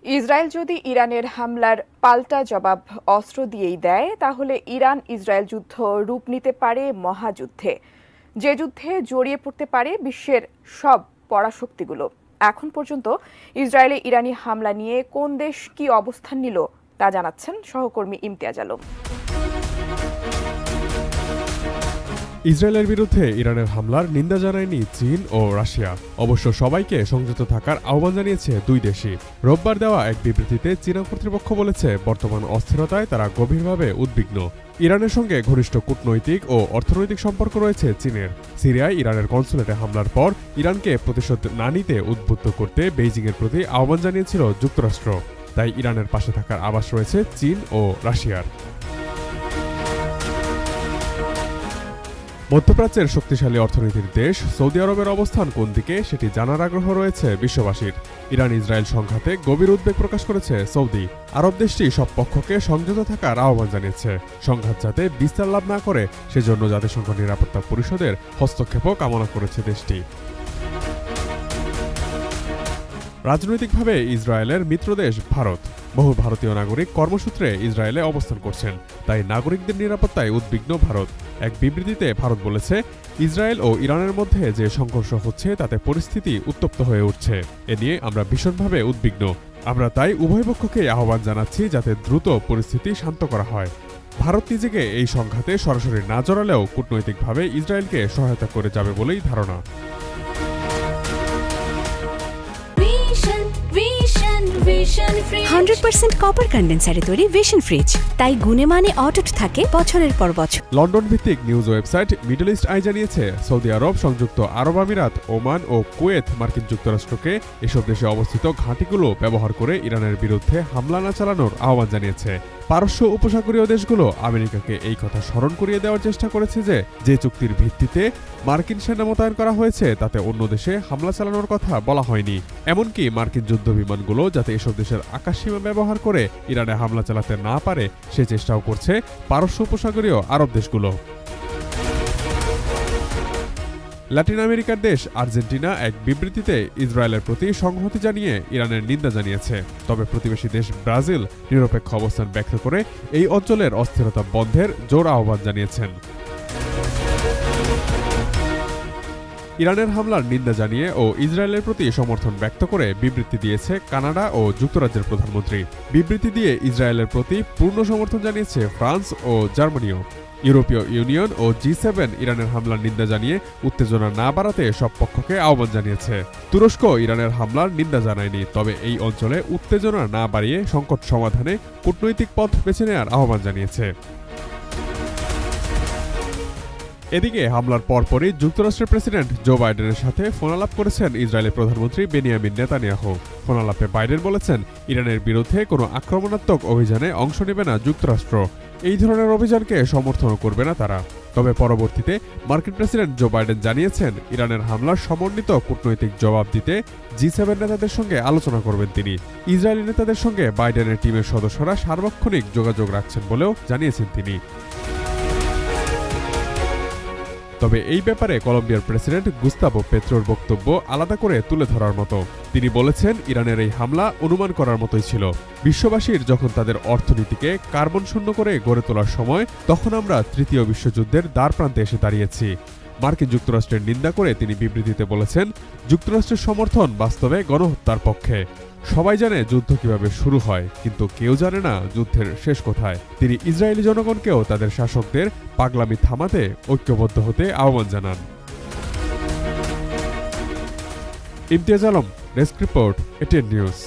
Israel যদি ইরানের হামলার পাল্টা জবাব অস্ত্র দিয়েই দেয়, তাহলে ইরান ইসরায়েল যুদ্ধ রূপ নিতে পারে মহাযুদ্ধে, যে যুদ্ধে জড়িয়ে পড়তে পারে বিশ্বের সব পরাশক্তিগুলো। এখন পর্যন্ত ইসরায়েলে ইরানি হামলা নিয়ে কোন দেশ কি অবস্থান নিল তা জানাচ্ছেন সহকর্মী ইমতিয়াজ আলম। ইসরায়েলের বিরুদ্ধে ইরানের হামলার নিন্দা জানায়নি চীন ও রাশিয়া। অবশ্য সবাইকে সংযত থাকার আহ্বান জানিয়েছে দুই দেশই। রোববার দেওয়া এক বিবৃতিতে চীনা কর্তৃপক্ষ বলেছে, বর্তমান অস্থিরতায় তারা গভীরভাবে উদ্বিগ্ন। ইরানের সঙ্গে ঘনিষ্ঠ কূটনৈতিক ও অর্থনৈতিক সম্পর্ক রয়েছে চীনের। সিরিয়ায় ইরানের কনসুলেটে হামলার পর ইরানকে প্রতিশোধ না নিতে উদ্বুদ্ধ করতে বেইজিংয়ের প্রতি আহ্বান জানিয়েছিল যুক্তরাষ্ট্র। তাই ইরানের পাশে থাকার আভাস রয়েছে চীন ও রাশিয়ার। মধ্যপ্রাচ্যের শক্তিশালী অর্থনীতির দেশ সৌদি আরবের অবস্থান কোন দিকে সেটি জানার আগ্রহ রয়েছে বিশ্ববাসীর। ইরান ইসরায়েল সংঘাতে গভীর উদ্বেগ প্রকাশ করেছে সৌদি। আরব দেশটি সব পক্ষকে সংযত থাকার আহ্বান জানিয়েছে। সংঘাত যাতে বিস্তার লাভ না করে সেজন্য জাতিসংঘ নিরাপত্তা পরিষদের হস্তক্ষেপও কামনা করেছে দেশটি। রাজনৈতিকভাবে ইসরায়েলের মিত্রদেশ ভারত। বহু ভারতীয় নাগরিক কর্মসূত্রে ইসরায়েলে অবস্থান করছেন, তাই নাগরিকদের নিরাপত্তায় উদ্বিগ্ন ভারত। এক বিবৃতিতে ভারত বলেছে, ইসরায়েল ও ইরানের মধ্যে যে সংঘর্ষ হচ্ছে তাতে পরিস্থিতি উত্তপ্ত হয়ে উঠছে। এ নিয়ে আমরা ভীষণভাবে উদ্বিগ্ন। আমরা তাই উভয় পক্ষকে আহ্বান জানাচ্ছি যাতে দ্রুত পরিস্থিতি শান্ত করা হয়। ভারত নিজেকে এই সংঘাতে সরাসরি না জড়ালেও কূটনৈতিকভাবে ইসরায়েলকে সহায়তা করে যাবে বলেই ধারণা। 100% কপার কন্ডেন্সারে তৈরি ভিশন ফ্রিজ, তাই গুণে মানে অটুট থাকে বছরের পর বছর। লন্ডন ভিত্তিক news website middle East Eye জানিয়েছে, সৌদি আরব, সংযুক্ত আরব আমিরাত, ওমান ও কুয়েত মার্কিন যুক্তরাষ্ট্রকে এসব দেশে অবস্থিত ঘাঁটিগুলো ব্যবহার করে ইরানের বিরুদ্ধে হামলা না চালানোর আহ্বান জানিয়েছে। পারস্য উপসাগরীয় দেশগুলো আমেরিকাকে এই কথা স্মরণ করিয়ে দেওয়ার চেষ্টা করেছে যে চুক্তির ভিত্তিতে মার্কিন সেনা মোতায়েন করা হয়েছে তাতে অন্য দেশে হামলা চালানোর কথা বলা হয়নি। এমনকি মার্কিন যুদ্ধ বিমানগুলো যাতে এসব দেশের আকাশসীমা ব্যবহার করে ইরানে হামলা চালাতে না পারে সে চেষ্টাও করছে পারস্য উপসাগরীয় আরব দেশগুলো। ল্যাটিন আমেরিকার দেশ আর্জেন্টিনা এক বিবৃতিতে ইসরায়েলের প্রতি সংহতি জানিয়ে ইরানের নিন্দা জানিয়েছে। তবে প্রতিবেশী দেশ ব্রাজিল নিরপেক্ষ অবস্থান ব্যক্ত করে এই অঞ্চলের অস্থিরতা বন্ধের জোর আহ্বান জানিয়েছেন। ইরানের হামলার নিন্দা জানিয়ে ও ইসরায়েলের প্রতি সমর্থন ব্যক্ত করে বিবৃতি দিয়েছে কানাডা ও যুক্তরাজ্যের প্রধানমন্ত্রী। বিবৃতি দিয়ে ইসরায়েলের প্রতি পূর্ণ সমর্থন জানিয়েছে ফ্রান্স ও জার্মানিও। ইউরোপীয় ইউনিয়ন ও G7 ইরানের হামলার নিন্দা জানিয়ে উত্তেজনা না বাড়াতে সব পক্ষকে আহ্বান জানিয়েছে। তুরস্ক ইরানের হামলার নিন্দা জানায়নি, তবে এই অঞ্চলে উত্তেজনা না বাড়িয়ে সংকট সমাধানে কূটনৈতিক পথ বেছে নেওয়ার আহ্বান জানিয়েছে। এদিকে হামলার পরপরই যুক্তরাষ্ট্রের প্রেসিডেন্ট জো বাইডেনের সাথে ফোনালাপ করেছেন ইসরায়েলের প্রধানমন্ত্রী বেনিয়ামিন নেতানিয়াহু। ফোনালাপে বাইডেন বলেছেন, ইরানের বিরুদ্ধে কোনো আক্রমণাত্মক অভিযানে অংশ নেবে না যুক্তরাষ্ট্র। এই ধরনের অভিযানকে সমর্থন করবে না তারা। তবে পরবর্তীতে মার্কিন প্রেসিডেন্ট জো বাইডেন জানিয়েছেন, ইরানের হামলার সমন্বিত কূটনৈতিক জবাব দিতে G7 নেতাদের সঙ্গে আলোচনা করবেন তিনি। ইসরায়েলি নেতাদের সঙ্গে বাইডেনের টিমের সদস্যরা সার্বক্ষণিক যোগাযোগ রাখছেন বলেও জানিয়েছেন তিনি। তবে এই ব্যাপারে কলম্বিয়ার প্রেসিডেন্ট গুস্তাভো পেত্রোর বক্তব্য আলাদা করে তুলে ধরার মতো। তিনি বলেছেন, ইরানের এই হামলা অনুমান করার মতোই ছিল। বিশ্ববাসীর যখন তাদের অর্থনীতিকে কার্বন শূন্য করে গড়ে তোলার সময়, তখন আমরা তৃতীয় বিশ্বযুদ্ধের দ্বারপ্রান্তে এসে দাঁড়িয়েছি। মার্কিন যুক্তরাষ্ট্রের নিন্দা করে তিনি বিবৃতিতে বলেছেন, যুক্তরাষ্ট্রের সমর্থন বাস্তবে গণহত্যার পক্ষে। সবাই জানে যুদ্ধ কিভাবে শুরু হয়, কিন্তু কেউ জানে না যুদ্ধের শেষ কোথায়। তিনি ইসরায়েলি জনগণকেও তাদের শাসকদের পাগলামি থামাতে ঐক্যবদ্ধ হতে আহ্বান জানান। Imtiaz Alam, desk report, ATN news.